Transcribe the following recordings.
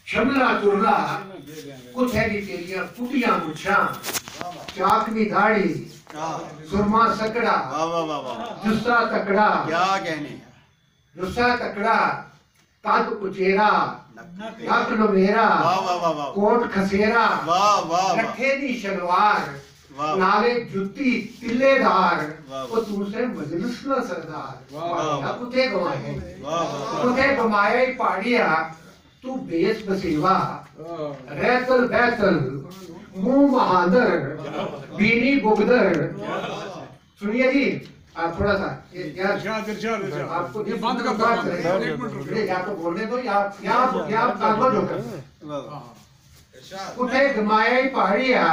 शमला चुरला कुत्थे दी तेरियां कुटियां मुछां चाकनी दाढ़ी सुरमा सकड़ा जुस्सा तकड़ा क्या कहने जुस्सा तकड़ा कद उचेरा नक नवेरा कोट खसेरा लठे दी शलवार नाले जुत्ती तिल्लेदार वो दूसरे मजलिस ना सरदार कुत्थे गवाए पहाड़िया तू बेस बसेवा रहतल बैतल मुंह महादर बीनी बुगदर। सुनिए जी आप थोड़ा सा यार आपको ये बंद कर बात करें या तो बोलने दो या कागज होकर कुत्थे गमाए पहाड़िया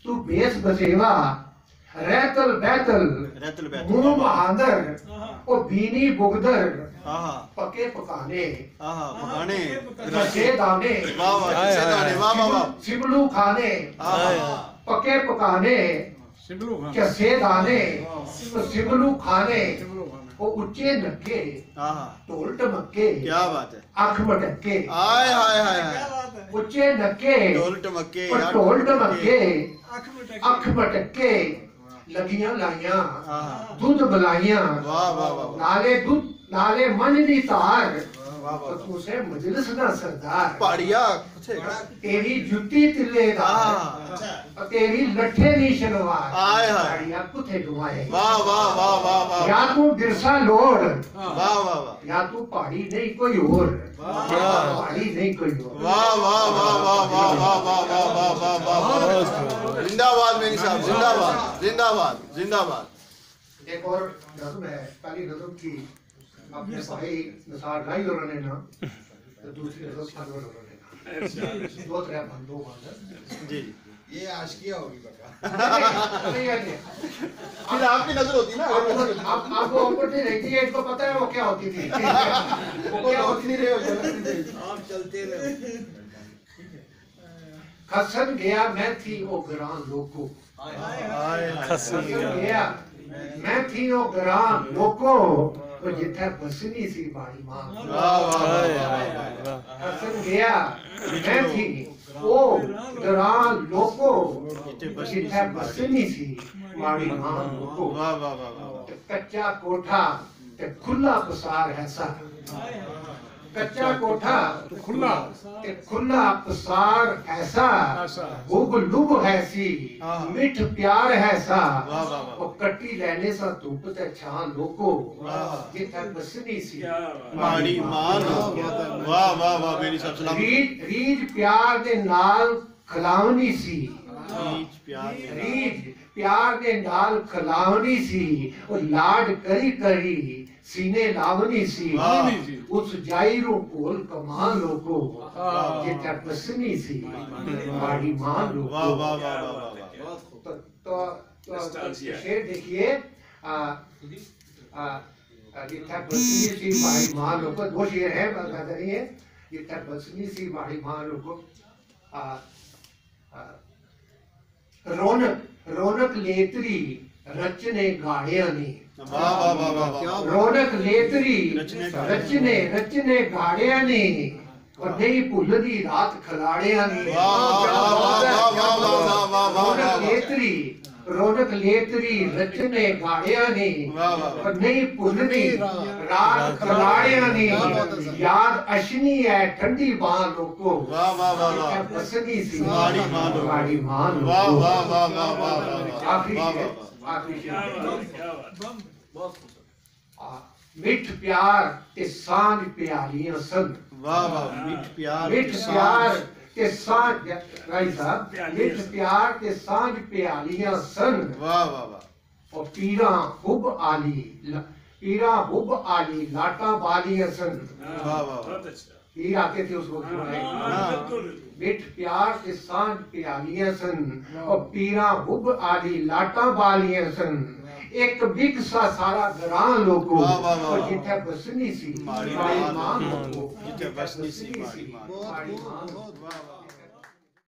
तू बेस बसेवा रहतल बैतल मुंह महादर और बीनी बुगदर पके पकाने रसे दाने सिबलू खाने पके पकाने चसे दाने सिबलू खाने वो ऊंचे नक्के ढोल टमके क्या बात है आंख मटके हाय हाय हाय ऊंचे नक्के ढोल टमके ढोल टमके आंख मटके लगियां लाइयां दूध बलाइयां नाले दूध नाले मन दी तार तुसे मजलिस ना सरदार पहाड़िया तेरी जुत्ती तिल्लेदार तेरी लठे दी शलवार पहाड़िया कुत्थे गवाए वाह वाह वाह वाह वाह या तू बिरसा लोड़ वाह वाह या तू पहाड़ी नहीं कोई और पहाड़ी नहीं कोई और वाह वाह वाह वाह वाह वाह वाह वाह वाह वाह जिंदाबाद मेरी साहब जिंदाबाद जिंदाबाद जिंदाबाद। एक और नज़्म है पहली नज़्म की अपने भाई निसार लाई उन्होंने ना तो दूसरी नज़्म अनवर उन्होंने ना दो तरह बंदो बंद जी ये आशिकिया होगी बका नहीं है फिर आपकी नजर होती ना आपको अपॉर्चुनिटी रहती है इसको पता है वो क्या होती थी वो क्या होती नहीं रहे हो आप चलते रहे। खसन गया मैं थी वो ग्रां लोको खसन गया मैं थी वो ग्रां लोको तो जिथे बसनी सी बाड़ी मां खसन गया मैं थी वो ग्रां लोको जिथे बसनी सी बाड़ी मां लोको कच्चा कोठा ते खुला पसार है सा कच्चा कोठा खुला पसार ऐसा हुब लुब है सी मिठ प्यार है सा और कट्टी लेने सा धूप ते छां लोको जिथे बसनी सी माड़ी मान वाह वाह वाह मेरी सब सलाम रीज प्यार दे नाल खलावनी सी रीज प्यार दे नाल खलावनी सी और लाड करी करी सीने लावनी सी उस जायरू कोल कमाल लोको जिथे बसनी सी माड़ी मान लोको। वाह वाह वाह वाह तो शेर देखिए जिथे बसनी सी माड़ी मान लोको दो शेर है बता रही है जिथे बसनी सी माड़ी मान लोको रौनक लेतरी रचने गाड़िया ने रौनक लेतरी रचने गाड़िया ने और नहीं भुलदी रात खलाड़िया ने रौनक लेतरी रचने गाड़िया ने और नहीं भुलदी रात खलाड़िया ने याद अशनी है ठंडी बां लोको बसनी सी गाड़ी मान मिठ प्यार ते सांझ प्यालियां सन वाह वाह मिठ प्यार ते सांझ भाई साहब मिठ प्यार ते सांझ प्यालियां सन वाह वाह वाह और पीरा हुब आली लाटा बालियां सन वाह वाह पीर आते थे उस वक्त मिठ प्यार के सांझ प्यालियां सन और पीरा हुब आली लाटा बालियां सन एक बिक सा सारा ग्रां लोको और जिथे बसनी सी माड़ी मां लोको जिथे बसनी सी माड़ी मां।